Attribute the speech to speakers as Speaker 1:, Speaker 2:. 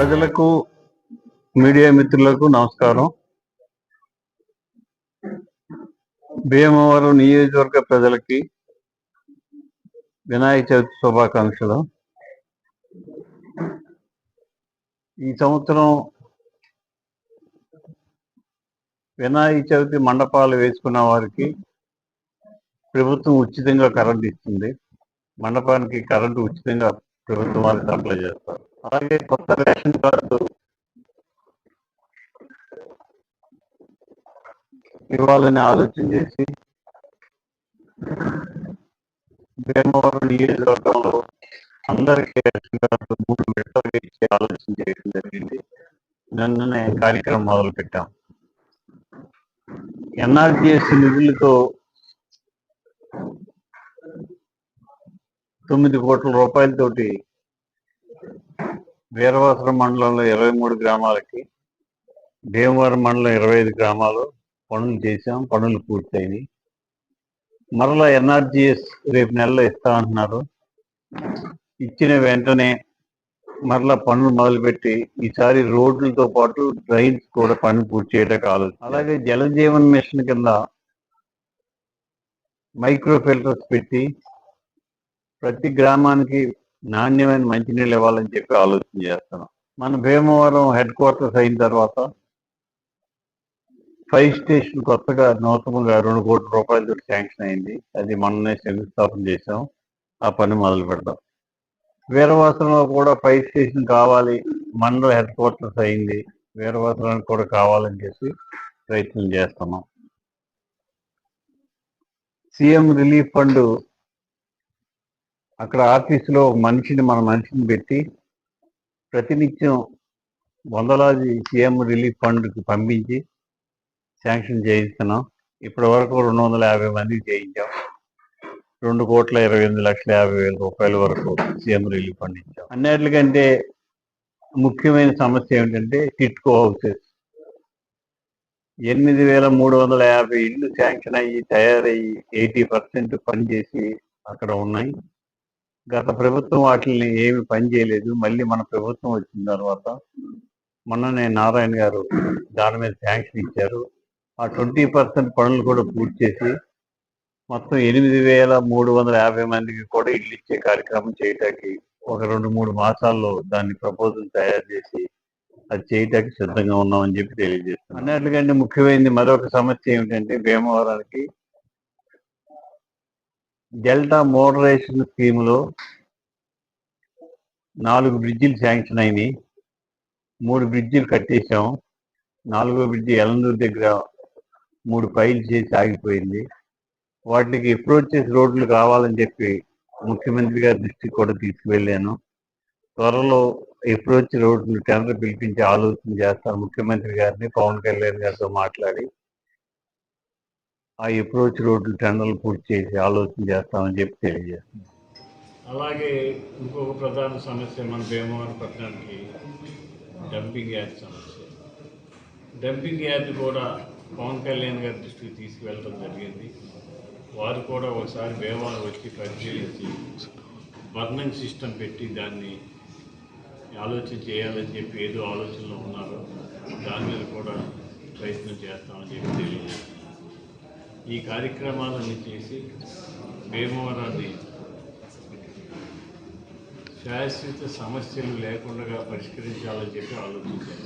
Speaker 1: ప్రజలకు మీడియా మిత్రులకు నమస్కారం. భీమవరం నియోజకవర్గ ప్రజలకి వినాయక చవితి శుభాకాంక్షలు. ఈ సంవత్సరం వినాయక చవితి మండపాలు వేసుకున్న వారికి ప్రభుత్వం ఉచితంగా కరెంట్ ఇస్తుంది. మండపానికి కరెంటు ఉచితంగా ప్రభుత్వం వారికి సప్లై చేస్తారు. అలాగే కొత్త రేషన్ కార్డు ఇవ్వాలని ఆలోచన చేసి భీమవరం నియోజకవర్గంలో అందరికీ రేషన్ కార్డు 3 విడతలుగా ఇచ్చే ఆలోచన చేయడం జరిగింది. నిన్ననే కార్యక్రమం మొదలు పెట్టాం. ఎన్ఆర్జీఎస్ నిధులతో 9 కోట్ల రూపాయలతోటి వీరవాసరం మండలంలో 23 గ్రామాలకి, భీమవరం మండలం 25 గ్రామాలు పనులు చేశాం. పనులు పూర్తయినాయి. మరలా ఎన్ఆర్జీఎస్ రేపు నెలలో ఇస్తా అంటున్నారు. ఇచ్చిన వెంటనే మరలా పనులు మొదలుపెట్టి ఈసారి రోడ్లతో పాటు డ్రైన్స్ కూడా పని పూర్తి చేయడానికి ఆలోచన. అలాగే జలజీవన్ మిషన్ కింద మైక్రో ఫిల్టర్స్ పెట్టి ప్రతి గ్రామానికి నాణ్యమైన మంచినీళ్ళు ఇవ్వాలని చెప్పి ఆలోచన చేస్తున్నాం. మన భీమవరం హెడ్ క్వార్టర్స్ అయిన తర్వాత ఫైర్ స్టేషన్ కొత్తగా నూతనంగా 2 కోట్ల రూపాయలతో శాంక్షన్ అయింది. అది మొన్ననే శంకుస్థాపన చేశాం. ఆ పని మొదలు పెడతాం. వీరవాసరంలో కూడా ఫైర్ స్టేషన్ కావాలి, మండల హెడ్ క్వార్టర్స్ అయింది, వీరవాసరానికి కూడా కావాలని చెప్పి ప్రయత్నం చేస్తున్నాం. సీఎం రిలీఫ్ ఫండ్ అక్కడ ఆఫీసులో మన మనిషిని పెట్టి ప్రతినిత్యం వందలాది సీఎం రిలీఫ్ ఫండ్కి పంపించి శాంక్షన్ చేయిస్తున్నాం. ఇప్పటి వరకు 250 మందికి చేయించాం. 2,28,50,000 రూపాయల వరకు సీఎం రిలీఫ్ ఫండ్ ఇచ్చాం. అన్నిటికంటే ముఖ్యమైన సమస్య ఏమిటంటే టిట్కో హౌసెస్. 8,350 ఇళ్ళు శాంక్షన్ అయ్యి తయారయ్యి 80% పనిచేసి అక్కడ ఉన్నాయి. గత ప్రభుత్వం వాటిని ఏమి పని చేయలేదు. మళ్ళీ మన ప్రభుత్వం వచ్చిన తర్వాత మొన్ననే నారాయణ గారు దాని మీద శాంక్షన్ ఇచ్చారు. ఆ 20% పనులు కూడా పూర్తి చేసి మొత్తం 8,350 మందికి కూడా ఇల్లు ఇచ్చే కార్యక్రమం చేయడానికి ఒక 2-3 మాసాల్లో దాన్ని ప్రపోజల్ తయారు చేసి అది చేయడానికి సిద్ధంగా ఉన్నామని చెప్పి తెలియజేస్తాం. అన్నిటికంటే ముఖ్యమైనది మరొక సమస్య ఏమిటంటే భీమవరానికి డెల్టా మోడరేషన్ స్కీములో 4 బ్రిడ్జిలు శాంక్షన్ అయినాయి. 3 బ్రిడ్జిలు కట్టేశాం. 4వ బ్రిడ్జి ఎలందూరు దగ్గర 3 ఫైల్ చేసి ఆగిపోయింది. వాటికి అప్రోచెస్ రోడ్లు కావాలని చెప్పి ముఖ్యమంత్రి గారి దృష్టికి కూడా తీసుకువెళ్ళాను. త్వరలో అప్రోచ్ రోడ్లు టెండర్ పిలిపించే ఆలోచన చేస్తాను. ముఖ్యమంత్రి గారిని పవన్ కళ్యాణ్ గారితో మాట్లాడి ఆ అప్రోచ్ రోడ్లు టెండర్లు పూర్తి చేసి ఆలోచన చేస్తామని చెప్పి తెలియజేస్తాను.
Speaker 2: అలాగే ఇంకొక ప్రధాన సమస్య మన భీమవరం పట్టణానికి డంపింగ్ యార్డ్ సమస్య. డంపింగ్ యార్డ్ కూడా పవన్ కళ్యాణ్ గారి దృష్టికి తీసుకువెళ్ళడం జరిగింది. వారు కూడా ఒకసారి భీమవరం వచ్చి పరిశీలించి బర్నింగ్ సిస్టమ్ పెట్టి దాన్ని ఆలోచన చేయాలని చెప్పి ఏదో ఆలోచనలో ఉన్నారో దాని మీద కూడా ప్రయత్నం చేస్తామని చెప్పి తెలియజేస్తాం. ఈ కార్యక్రమాలన్నీ చేసి భీమవరాన్ని శాశ్వత సమస్యలు లేకుండా పరిష్కరించాలని చెప్పి ఆలోచించారు.